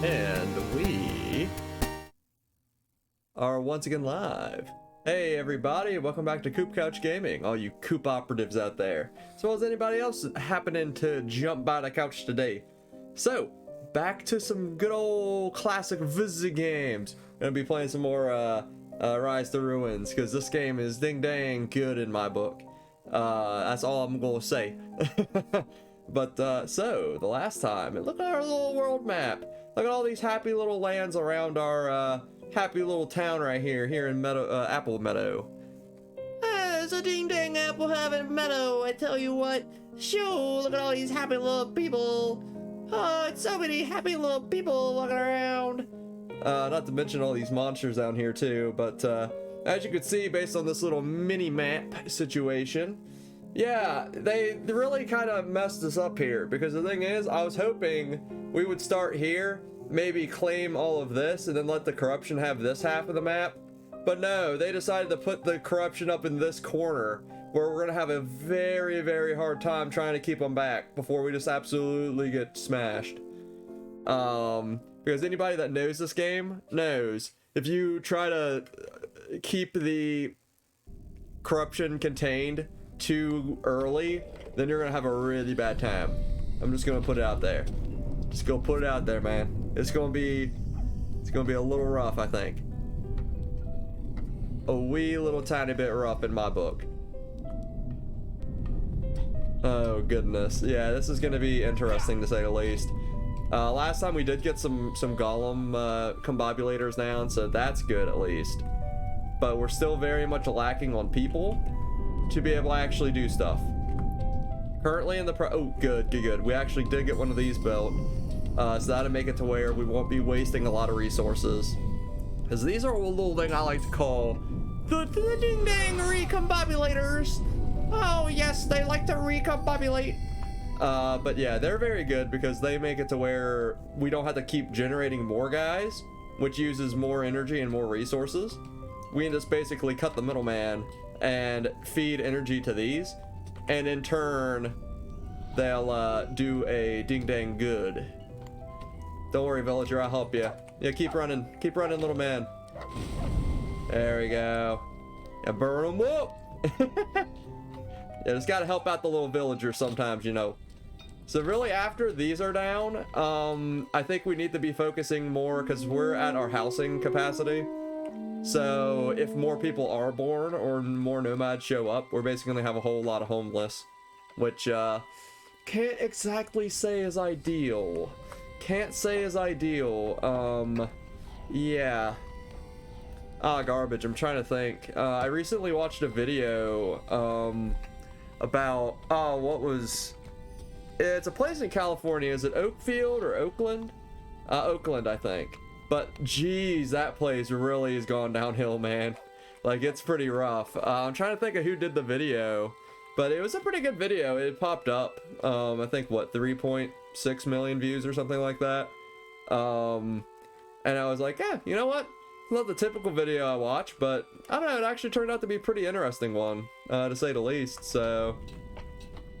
And we are once again live. Hey everybody, welcome back to CoopCouchGaming, all you Coop operatives out there, as well as anybody else happening to jump by the couch today. So, back to some good old classic Vizzy games. Gonna be playing some more Rise to Ruins, because this game is ding dang good in my book. That's all I'm gonna say. But so the last time, look at our little world map. Look at all these happy little lands around our happy little town right here in Meadow, Apple Meadow. It's a ding dang apple having meadow, I tell you what. Shoo, look at all these happy little people. Oh, it's so many happy little people walking around. Not to mention all these monsters down here too, but as you can see based on this little mini map situation, yeah, they really kind of messed us up here, because the thing is, I was hoping we would start here, maybe claim all of this, and then let the corruption have this half of the map. But no, they decided to put the corruption up in this corner, where we're going to have a very, very hard time trying to keep them back before we just absolutely get smashed. Because anybody that knows this game knows, if you try to keep the corruption contained too early, then you're gonna have a really bad time. I'm just gonna put it out there. Just go put it out there, man. It's gonna be a little rough, I think. A wee little tiny bit rough in my book. Oh goodness, yeah, this is gonna be interesting to say the least. Last time we did get some golem combobulators down, so that's good at least. But we're still very much lacking on people to be able to actually do stuff. Currently in the oh, good. We actually did get one of these built, so that'll make it to where we won't be wasting a lot of resources. Because these are a little thing I like to call the ding dang recombobulators. Oh yes, they like to recombobulate. But yeah, they're very good because they make it to where we don't have to keep generating more guys, which uses more energy and more resources. We can just basically cut the middleman and feed energy to these, and in turn they'll do a ding dang good. Don't worry, villager, I'll help you. Yeah, keep running, little man. There we go. Yeah, burn them up. Yeah, just gotta help out the little villagers sometimes, you know. So really, after these are down, I think we need to be focusing more, because we're at our housing capacity. So if more people are born or more nomads show up, we're basically gonna have a whole lot of homeless, which can't exactly say is ideal. Yeah. Garbage. I'm trying to think. I recently watched a video about it's a place in California. Is it Oakfield or Oakland? Oakland, I think. But geez, that place really has gone downhill, man. Like, it's pretty rough. I'm trying to think of who did the video, but it was a pretty good video. It popped up, I think, what, 3.6 million views or something like that. And I was like, yeah, you know what? Not the typical video I watch, but I don't know, it actually turned out to be a pretty interesting one, to say the least. So,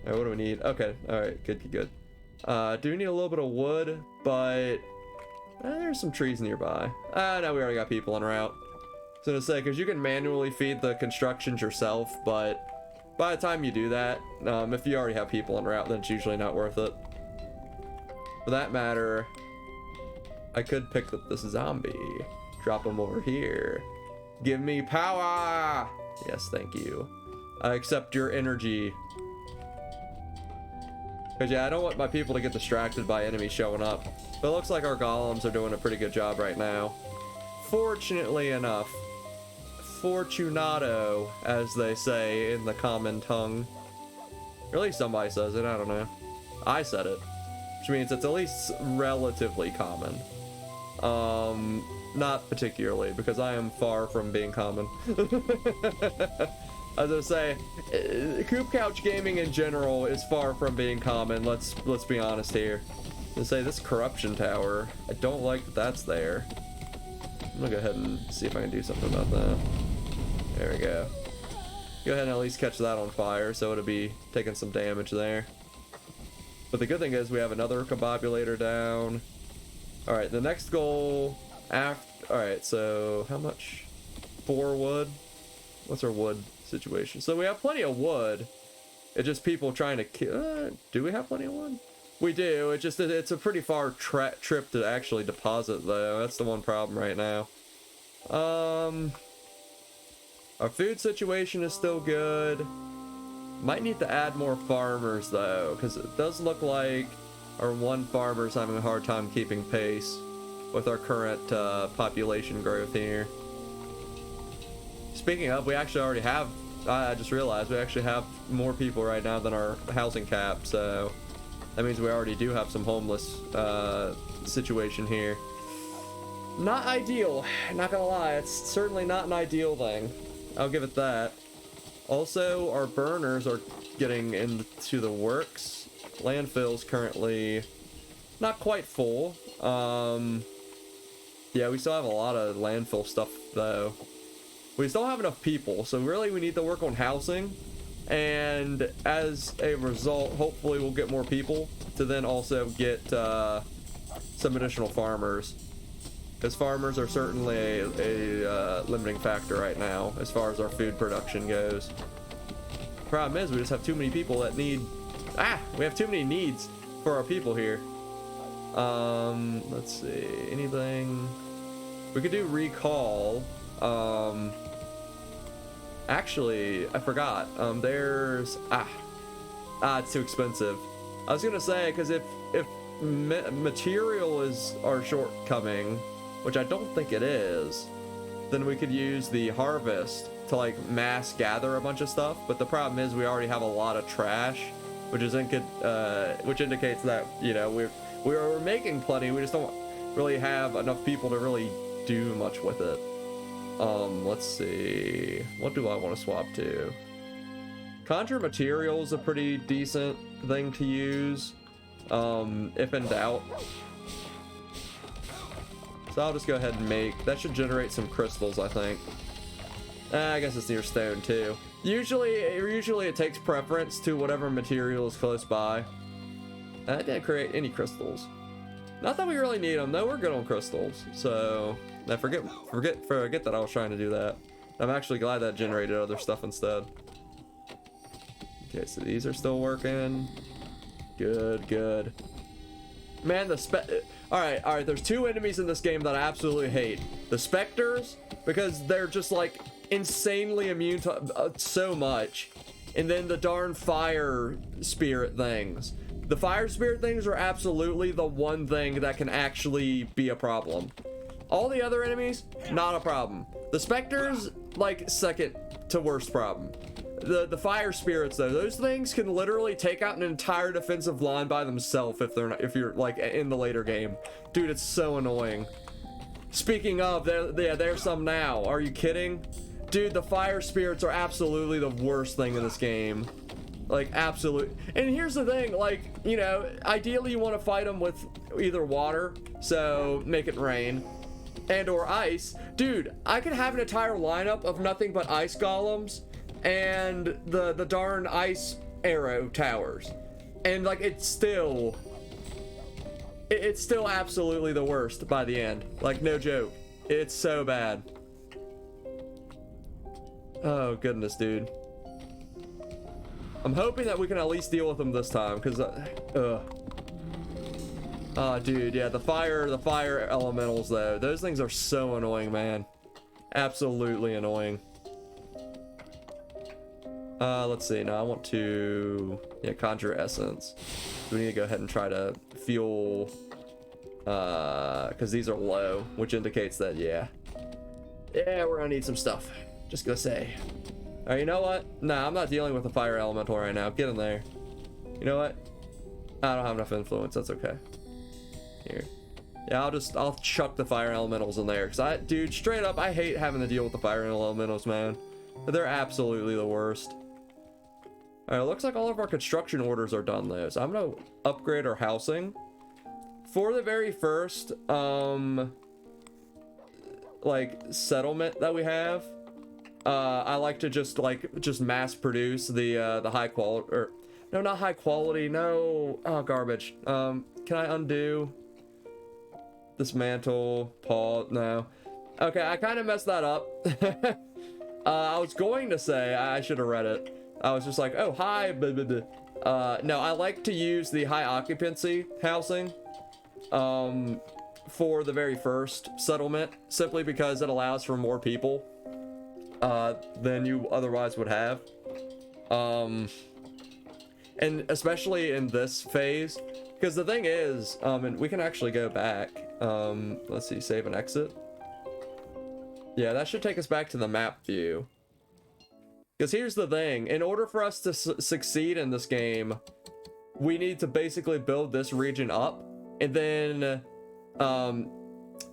what do we need? Okay, alright, good. Do need a little bit of wood, but there's some trees nearby. No, we already got people en route. I was gonna say, because you can manually feed the constructions yourself, but by the time you do that, if you already have people en route, then it's usually not worth it. For that matter, I could pick up this zombie. Drop him over here. Give me power! Yes, thank you. I accept your energy. Because yeah, I don't want my people to get distracted by enemies showing up. But it looks like our golems are doing a pretty good job right now. Fortunately enough. Fortunato, as they say in the common tongue. Or at least somebody says it, I don't know. I said it. Which means it's at least relatively common. Not particularly, because I am far from being common. As I say, CoopCouchGaming in general is far from being common. Let's be honest here. Let's say this corruption tower, I don't like that that's there. I'm gonna go ahead and see if I can do something about that. There we go. Go ahead and at least catch that on fire, so it'll be taking some damage there. But the good thing is we have another combobulator down. All right, the next goal after. All right, so how much? 4 wood. What's our wood situation? So we have plenty of wood. It's just people trying to kill. Do we have plenty of wood? We do. It's a pretty far trip to actually deposit, though. That's the one problem right now. Our food situation is still good. Might need to add more farmers, though, because it does look like our one farmer's having a hard time keeping pace with our current population growth here. Speaking of, we actually already have, I just realized we actually have more people right now than our housing cap, so that means we already do have some homeless situation here. Not ideal, not gonna lie, it's certainly not an ideal thing. I'll give it that. Also, our burners are getting into the works. Landfill's currently not quite full. Yeah, we still have a lot of landfill stuff, though. We still have enough people, so really we need to work on housing. And as a result, hopefully we'll get more people to then also get some additional farmers. Because farmers are certainly a limiting factor right now as far as our food production goes. Problem is, we just have too many people that need... we have too many needs for our people here. Let's see, anything... We could do recall. Actually, I forgot. There's... it's too expensive. I was gonna say, because if material is our shortcoming, which I don't think it is, then we could use the harvest to like mass gather a bunch of stuff. But the problem is we already have a lot of trash, which indicates that, you know, we're making plenty. We just don't really have enough people to really do much with it. Let's see, what do I want to swap to? Conjure material is a pretty decent thing to use, if in doubt. So I'll just go ahead and make, that should generate some crystals, I think. I guess it's near stone too. Usually it takes preference to whatever material is close by. That didn't create any crystals. Not that we really need them, though. We're good on crystals. So I forget that I was trying to do that. I'm actually glad that generated other stuff instead. Okay, so these are still working. Good. Man, Alright, there's 2 enemies in this game that I absolutely hate. The Spectres, because they're just like insanely immune to so much. And then the darn fire spirit things. The fire spirit things are absolutely the one thing that can actually be a problem. All the other enemies, not a problem. The Spectres, like, second to worst problem. The fire spirits, though, those things can literally take out an entire defensive line by themselves if you're like in the later game. Dude, it's so annoying. Speaking of, there's some now. Are you kidding? Dude, the fire spirits are absolutely the worst thing in this game. Like, absolute. And here's the thing, like, you know, ideally you want to fight them with either water, so make it rain, and or ice. Dude, I could have an entire lineup of nothing but ice golems and the darn ice arrow towers, and like it's still absolutely the worst by the end. Like, no joke, it's so bad. Oh goodness, dude. I'm hoping that we can at least deal with them this time, because dude, yeah, the fire elementals, though, those things are so annoying, man. Absolutely annoying. Let's see. Now I want to, conjure essence. We need to go ahead and try to fuel, because these are low, which indicates that, yeah, we're gonna need some stuff. Just gonna say. Alright, you know what? Nah, I'm not dealing with a fire elemental right now. Get in there. You know what? I don't have enough influence. That's okay. Here. Yeah, I'll chuck the fire elementals in there. Because dude, straight up, I hate having to deal with the fire elementals, man. They're absolutely the worst. Alright, it looks like all of our construction orders are done, though. So I'm gonna upgrade our housing. For the very first, like, settlement that we have, I like to just mass produce the high quality, or no, not high quality, no, garbage. Can I undo? Dismantle, pause, no. Okay, I kind of messed that up. I was going to say, I should have read it. I was just like, oh, hi, blah, blah, blah. No, I like to use the high occupancy housing for the very first settlement, simply because it allows for more people than you otherwise would have. And especially in this phase, because the thing is, and we can actually go back. Let's see, save and exit. Yeah, that should take us back to the map view. Because here's the thing, in order for us to succeed in this game, we need to basically build this region up, and then,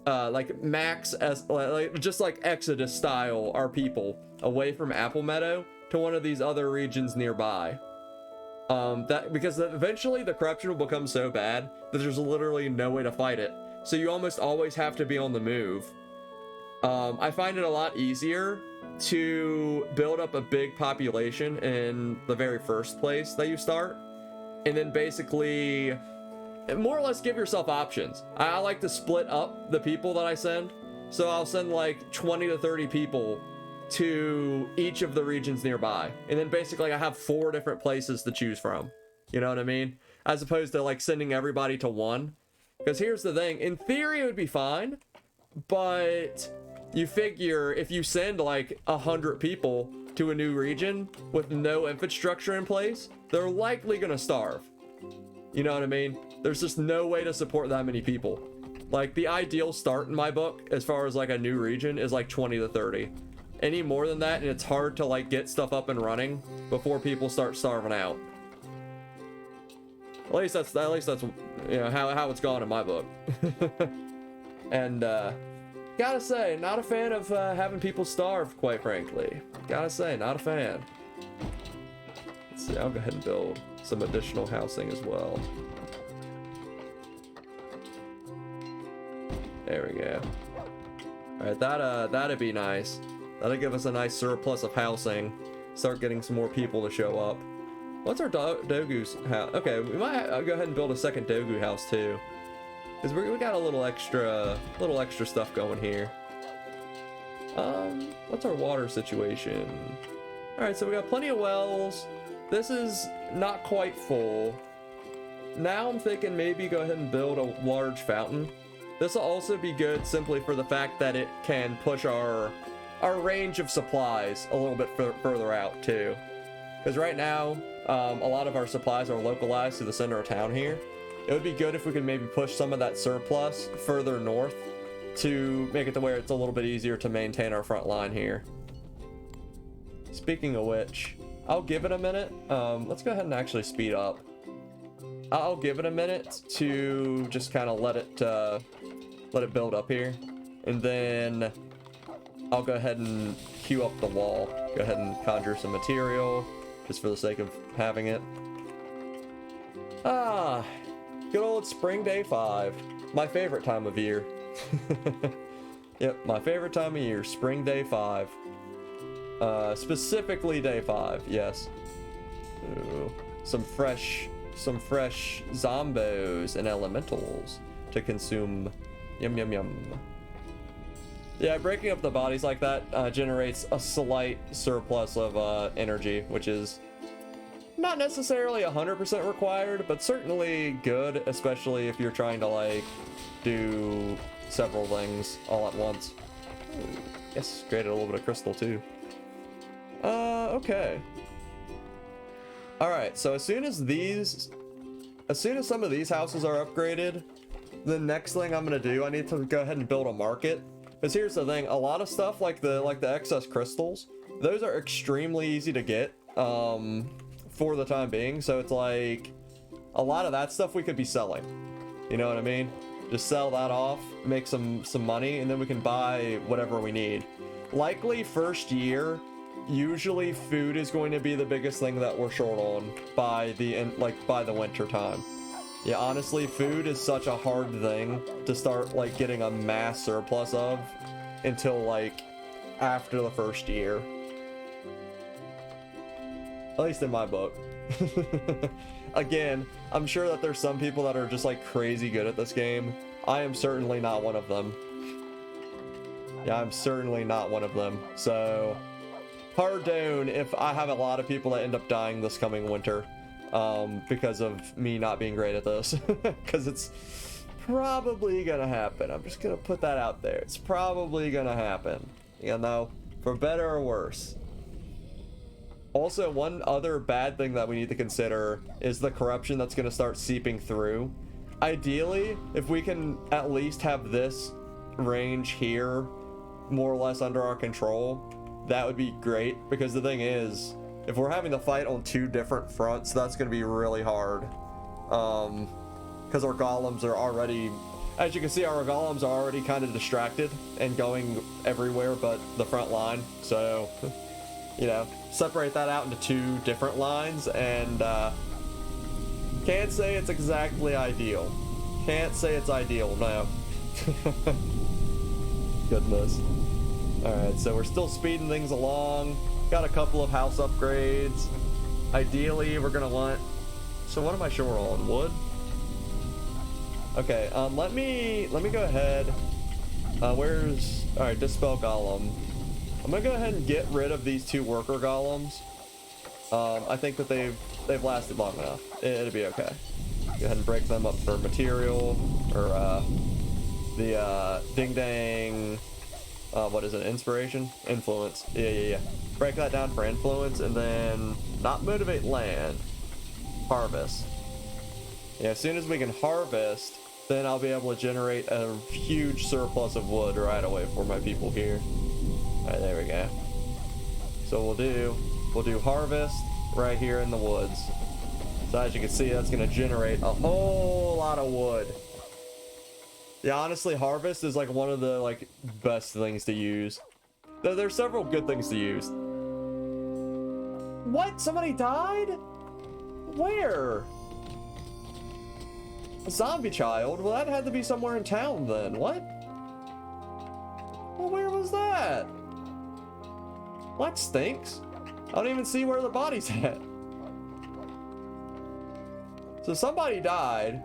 like max as like just like Exodus style our people away from Apple Meadow to one of these other regions nearby. Because eventually the corruption will become so bad that there's literally no way to fight it. So you almost always have to be on the move. I find it a lot easier to build up a big population in the very first place that you start, and then basically more or less give yourself options. I like to split up the people that I send, so I'll send like 20 to 30 people to each of the regions nearby, and then basically I have 4 different places to choose from, you know what I mean, as opposed to like sending everybody to one. Because here's the thing, in theory it would be fine, but you figure if you send like 100 people to a new region with no infrastructure in place, they're likely gonna starve. You know what I mean? There's just no way to support that many people. Like the ideal start in my book, as far as like a new region, is like 20 to 30. Any more than that, and it's hard to like get stuff up and running before people start starving out. At least that's you know how it's gone in my book. And gotta say, not a fan of having people starve, quite frankly. Gotta say, not a fan. Let's see, I'll go ahead and build some additional housing as well. There we go. Alright, that'd be nice. That'll give us a nice surplus of housing. Start getting some more people to show up. What's our Dogu's house? Okay, we might go ahead and build a second Dogu house too. Because we got a little extra stuff going here. What's our water situation? Alright, so we got plenty of wells. This is not quite full. Now I'm thinking maybe go ahead and build a large fountain. This will also be good simply for the fact that it can push our range of supplies a little bit further out too. Because right now, a lot of our supplies are localized to the center of town here. It would be good if we could maybe push some of that surplus further north to make it to where it's a little bit easier to maintain our front line here. Speaking of which, I'll give it a minute. Let's go ahead and actually speed up. I'll give it a minute to just kind of let it build up here, and then I'll go ahead and queue up the wall. Go ahead and conjure some material just for the sake of having it. Ah, good old spring day 5. My favorite time of year. Yep, my favorite time of year, spring day 5. Specifically day 5, yes. Ooh, some fresh zombos and elementals to consume. Yum yum yum. Yeah, breaking up the bodies like that generates a slight surplus of energy, which is not necessarily 100% required, but certainly good, especially if you're trying to like do several things all at once. Ooh, yes, created a little bit of crystal too. Okay. Alright, so as soon as some of these houses are upgraded, the next thing I'm gonna do, I need to go ahead and build a market. Because here's the thing, a lot of stuff like the excess crystals, those are extremely easy to get for the time being. So it's like a lot of that stuff we could be selling. You know what I mean? Just sell that off, make some money, and then we can buy whatever we need. Likely first year, usually food is going to be the biggest thing that we're short on by the winter time. Yeah, honestly, food is such a hard thing to start like getting a mass surplus of until like after the first year. At least in my book. Again, I'm sure that there's some people that are just like crazy good at this game I am certainly not one of them. Yeah, I'm certainly not one of them. So, pardon if I have a lot of people that end up dying this coming winter. Because of me not being great at this. Because it's probably gonna happen. I'm just gonna put that out there. It's probably gonna happen. You know, for better or worse. Also, one other bad thing that we need to consider is the corruption that's gonna start seeping through. Ideally, if we can at least have this range here more or less under our control, that would be great. Because the thing is, if we're having to fight on 2 different fronts, that's going to be really hard. Because our golems are already, as you can see, our golems are already kind of distracted and going everywhere but the front line. So, you know, separate that out into 2 different lines, and can't say it's exactly ideal. Can't say it's ideal, no. Goodness. Alright, so we're still speeding things along. Got a couple of house upgrades. Ideally, we're gonna want... So what am I short on? Wood? Okay, let me go ahead. Where's... Alright, Dispel Golem. I'm gonna go ahead and get rid of these 2 worker golems. I think that they've lasted long enough. It'll be okay. Go ahead and break them up for material, or the ding dang, what is it? Inspiration? Influence. Yeah. Break that down for influence, and then not motivate land. Harvest. Yeah, as soon as we can harvest, then I'll be able to generate a huge surplus of wood right away for my people here. Alright, there we go. So we'll do harvest right here in the woods. So as you can see, that's going to generate a whole lot of wood. Yeah, honestly, harvest is like one of the like best things to use. There's several good things to use. What? Somebody died? Where? A zombie child? Well, that had to be somewhere in town then. What? Well, where was that? Well, that stinks. I don't even see where the body's at. So somebody died,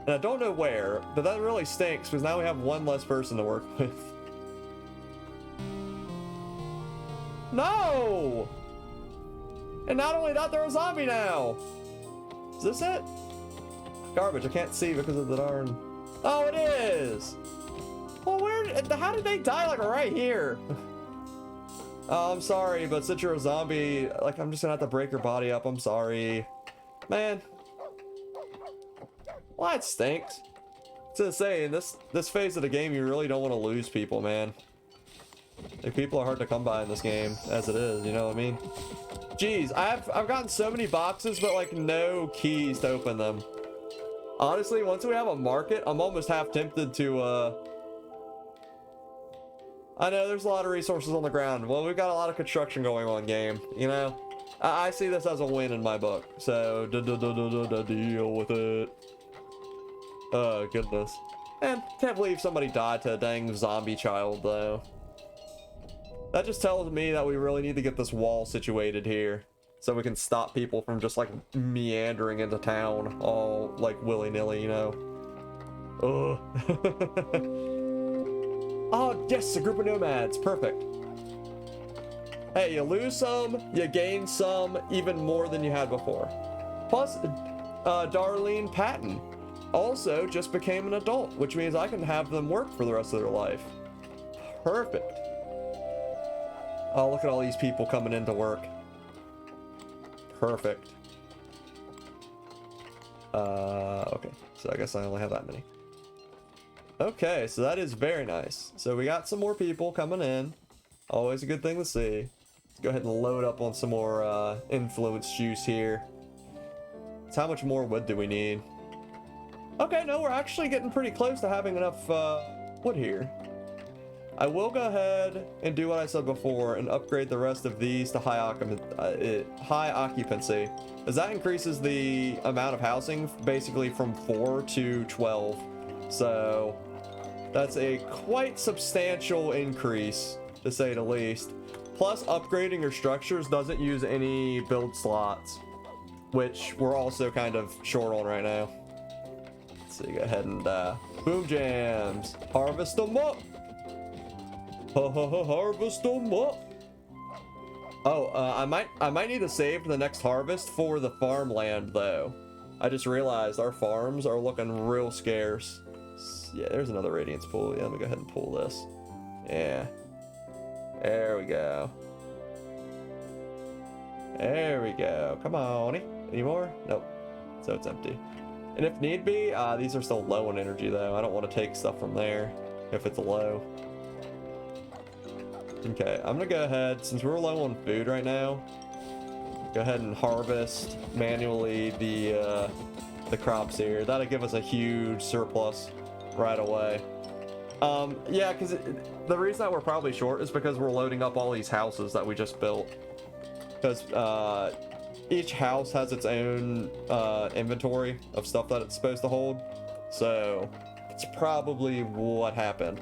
and I don't know where, but that really stinks because now we have one less person to work with. No! And not only that, they're a zombie now. Is this it? Garbage, I can't see because of the darn... Oh, it is! Well, how did they die, like, right here? Oh, I'm sorry, but since you're a zombie, like, I'm just gonna have to break your body up. I'm sorry. Man. Well, that stinks. It's insane. This phase of the game, you really don't want to lose people, man. Like, people are hard to come by in this game, as it is, you know what I mean? Jeez, I've gotten so many boxes, but, like, no keys to open them. Honestly, once we have a market, I'm almost half tempted to, I know there's a lot of resources on the ground. Well, we've got a lot of construction going on, game, you know? I see this as a win in my book, so deal with it. Oh, goodness. Man, can't believe somebody died to a dang zombie child, though. That just tells me that we really need to get this wall situated here, so we can stop people from just, like, meandering into town all, like, willy-nilly, you know? Ugh. Oh, yes, a group of nomads. Perfect. Hey, you lose some, you gain some, even more than you had before. Plus, Darlene Patton also just became an adult, which means I can have them work for the rest of their life. Perfect. Oh, look at all these people coming into work. Perfect. Okay. So I guess I only have that many. Okay, so that is very nice. So we got some more people coming in. Always a good thing to see. Let's go ahead and load up on some more influence juice here. So how much more wood do we need? Okay, no, we're actually getting pretty close to having enough wood here. I will go ahead and do what I said before and upgrade the rest of these to high occupancy, as that increases the amount of housing basically from 4 to 12. So that's a quite substantial increase, to say the least. Plus, upgrading your structures doesn't use any build slots, which we're also kind of short on right now. Let's So you go ahead and boom jams. Harvest them up. Harvest them up. Oh, I might need to save the next harvest for the farmland though. I just realized our farms are looking real scarce. Yeah, there's another radiance pool. Yeah, let me go ahead and pull this. Yeah. There we go. There we go. Come on. Any more? Nope. So it's empty. And if need be, these are still low on energy though. I don't want to take stuff from there if it's low. Okay, I'm gonna go ahead, since we're low on food right now, go ahead and harvest manually the crops here. That'll give us a huge surplus right away. Yeah, because the reason that we're probably short is because we're loading up all these houses that we just built. Because each house has its own inventory of stuff that it's supposed to hold. So it's probably what happened,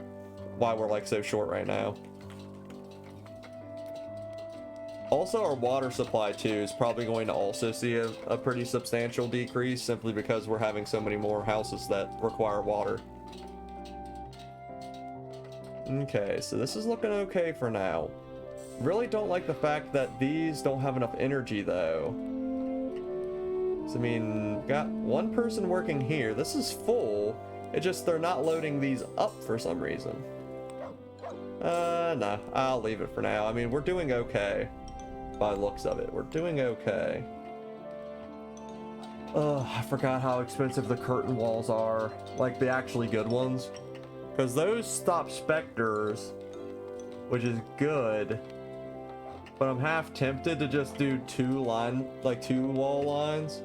why we're like so short right now. Also, our water supply too is probably going to also see a pretty substantial decrease simply because we're having so many more houses that require water. Okay, so this is looking okay for now. Really don't like the fact that these don't have enough energy though. So, I mean, got one person working here. This is full. It just they're not loading these up for some reason. No, I'll leave it for now. I mean, we're doing okay. By the looks of it, we're doing okay. I forgot how expensive the curtain walls are, like the actually good ones, because those stop specters, which is good, but I'm half tempted to just do two wall lines.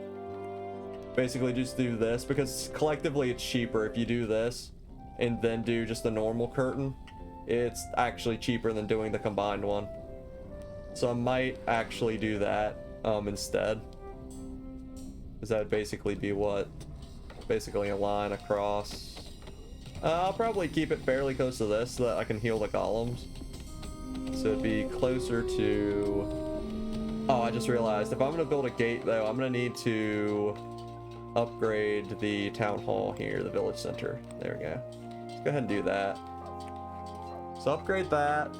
Basically just do this, because collectively it's cheaper if you do this and then do just the normal curtain. It's actually cheaper than doing the combined one. So I might actually do that instead. Because that would basically be what? Basically a line across. I'll probably keep it fairly close to this so that I can heal the golems. So it'd be closer to... Oh, I just realized if I'm going to build a gate though, I'm going to need to upgrade the town hall here, the village center. There we go. Let's go ahead and do that. So upgrade that.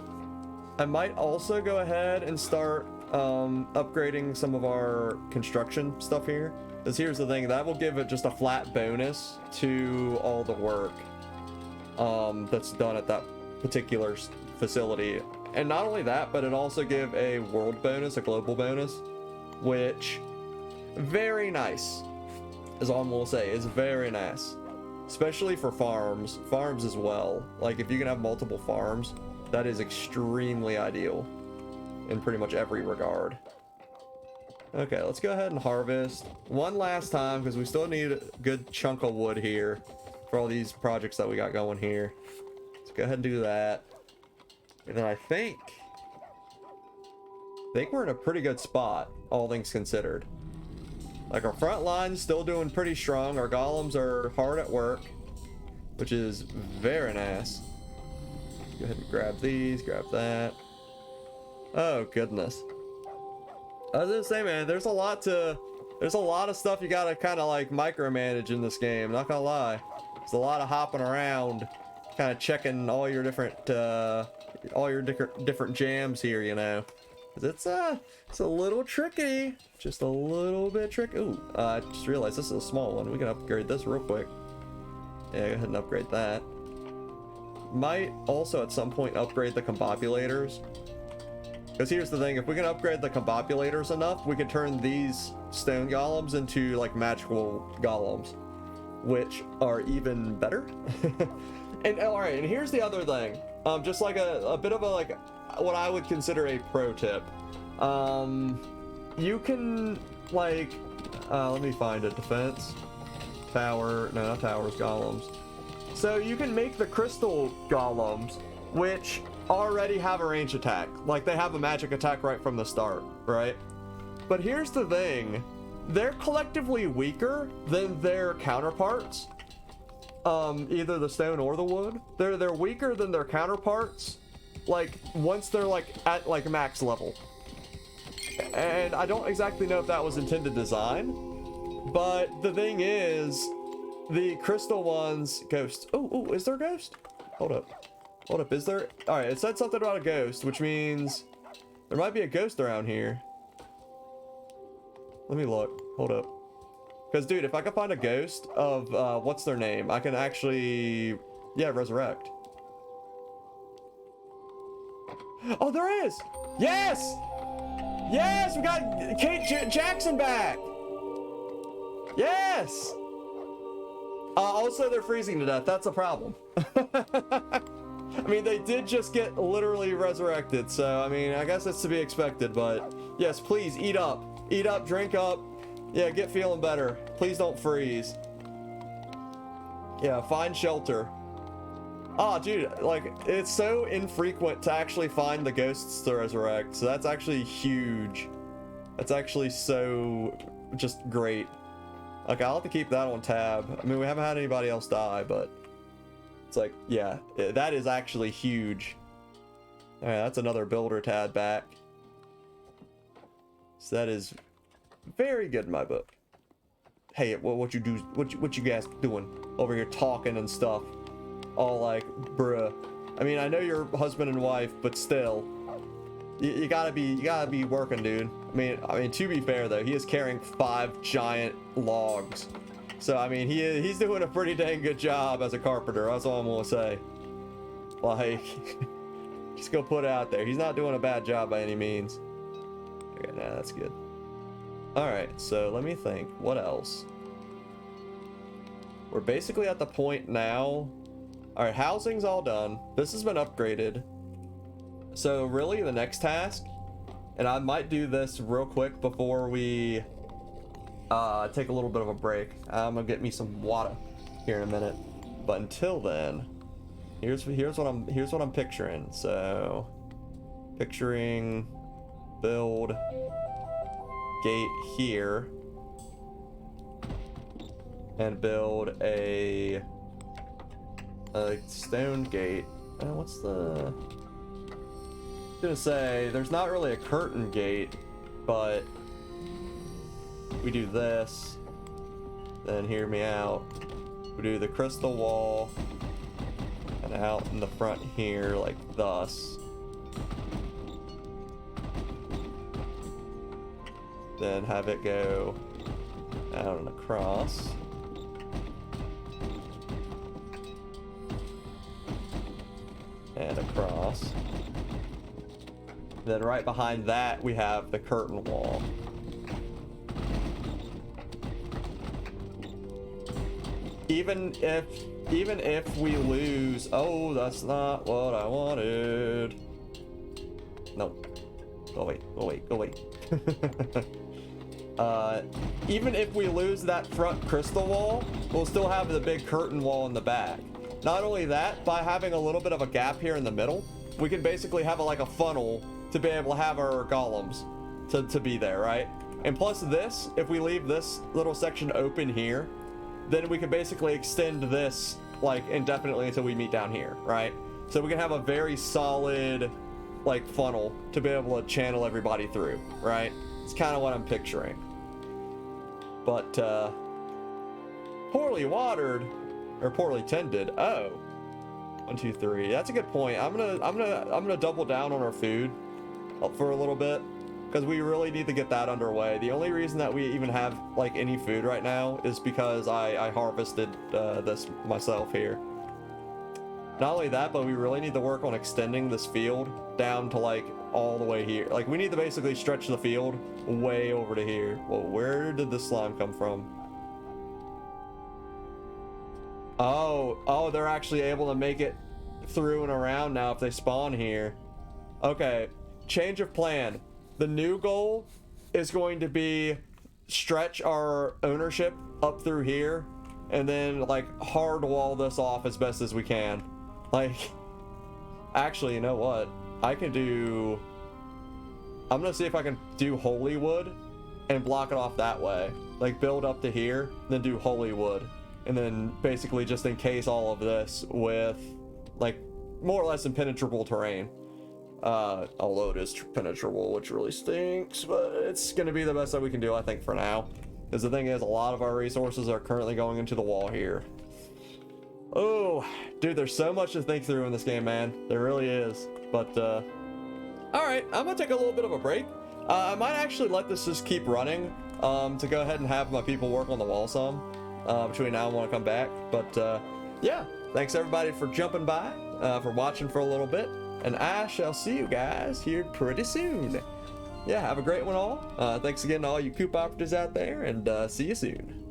I might also go ahead and start upgrading some of our construction stuff here. Because here's the thing, that will give it just a flat bonus to all the work that's done at that particular facility. And not only that, but it also give a world bonus, a global bonus, which very nice is all I'm gonna say. Is very nice, especially for farms as well. Like if you can have multiple farms, that is extremely ideal in pretty much every regard. Okay, let's go ahead and harvest one last time because we still need a good chunk of wood here for all these projects that we got going here. Let's go ahead and do that. And then I think we're in a pretty good spot, all things considered. Like our front line's still doing pretty strong. Our golems are hard at work, which is very nice. Go ahead and grab these, grab that. Oh goodness. I was gonna say, man, there's a lot of stuff you gotta kind of like micromanage in this game, not gonna lie. There's a lot of hopping around, kind of checking all your different different jams here, you know. It's a little tricky, just a little bit tricky. Ooh, I just realized this is a small one. We can upgrade this real quick. Yeah, go ahead and upgrade that. Might also at some point upgrade the combobulators. Because here's the thing, if we can upgrade the combobulators enough, we can turn these stone golems into like magical golems, which are even better. And alright, and here's the other thing. Just like a bit of a like what I would consider a pro tip. You can like let me find a defense. Tower, no, not towers, golems. So you can make the crystal golems, which already have a range attack. Like they have a magic attack right from the start, right? But here's the thing, they're collectively weaker than their counterparts. Either the stone or the wood. They're weaker than their counterparts, like once they're like at like max level. And I don't exactly know if that was intended design, but the thing is, the crystal ones, ghost. Oh, is there a ghost? Hold up, is there? All right, it said something about a ghost, which means there might be a ghost around here. Let me look, hold up. Because, dude, if I can find a ghost of, what's their name, I can actually, yeah, resurrect. Oh, there is! Yes! Yes, we got Kate Jackson back! Yes! Also, they're freezing to death. That's a problem. I mean, they did just get literally resurrected, so, I mean, I guess it's to be expected, but yes, please, eat up. Eat up, drink up. Yeah, get feeling better. Please don't freeze. Yeah, find shelter. Oh, dude, like, it's so infrequent to actually find the ghosts to resurrect, so that's actually huge. That's actually so just great. Like, I'll have to keep that on tab. I mean, we haven't had anybody else die, but it's like, yeah, that is actually huge. All right, that's another builder tab back. So that is very good in my book. Hey, what you do? What you guys doing over here talking and stuff? All like, bruh. I mean, I know you're husband and wife, but still, you gotta be working, dude. I mean, to be fair though, he is carrying 5 giant logs, so I mean, he's doing a pretty dang good job as a carpenter. That's all I'm gonna say. Like, just go put it out there. He's not doing a bad job by any means. Okay, nah, that's good. All right, so let me think. What else? We're basically at the point now. All right, housing's all done. This has been upgraded. So really the next task, and I might do this real quick before we take a little bit of a break. I'm gonna get me some water here in a minute. But until then, here's what I'm picturing. So picturing build gate here and build a stone gate. What's the... I'm gonna say there's not really a curtain gate, but we do this, then hear me out, we do the crystal wall and out in the front here like thus, then have it go out and across. And across. Then right behind that we have the curtain wall. Even if we lose, oh, that's not what I wanted. Nope. Go away. Even if we lose that front crystal wall, we'll still have the big curtain wall in the back. Not only that, by having a little bit of a gap here in the middle, we can basically have like a funnel to be able to have our golems to be there, right? And plus this, if we leave this little section open here, then we can basically extend this like indefinitely until we meet down here, right? So we can have a very solid like funnel to be able to channel everybody through, right? It's kind of what I'm picturing. But poorly watered or poorly tended. Oh, 1, 2, 3. That's a good point. I'm gonna double down on our food for a little bit because we really need to get that underway. The only reason that we even have like any food right now is because I harvested this myself here. Not only that, but we really need to work on extending this field down to like all the way here. Like we need to basically stretch the field way over to here. Well, where did the slime come from? Oh, they're actually able to make it through and around now if they spawn here. Okay, change of plan. The new goal is going to be stretch our ownership up through here and then like hard wall this off as best as we can. Like, actually, you know what? I'm gonna see if I can do holy wood and block it off that way. Like build up to here, then do holy wood. And then basically just encase all of this with like more or less impenetrable terrain. Although it is penetrable, which really stinks, but it's gonna be the best that we can do, I think, for now. Because the thing is, a lot of our resources are currently going into the wall here. Oh, dude, there's so much to think through in this game, man. There really is. But, alright, I'm gonna take a little bit of a break. I might actually let this just keep running, to go ahead and have my people work on the wall some, between now and when I come back. But, yeah, thanks everybody for jumping by, for watching for a little bit, and I shall see you guys here pretty soon. Yeah, have a great one all. Thanks again to all you Coop operatives out there, and see you soon.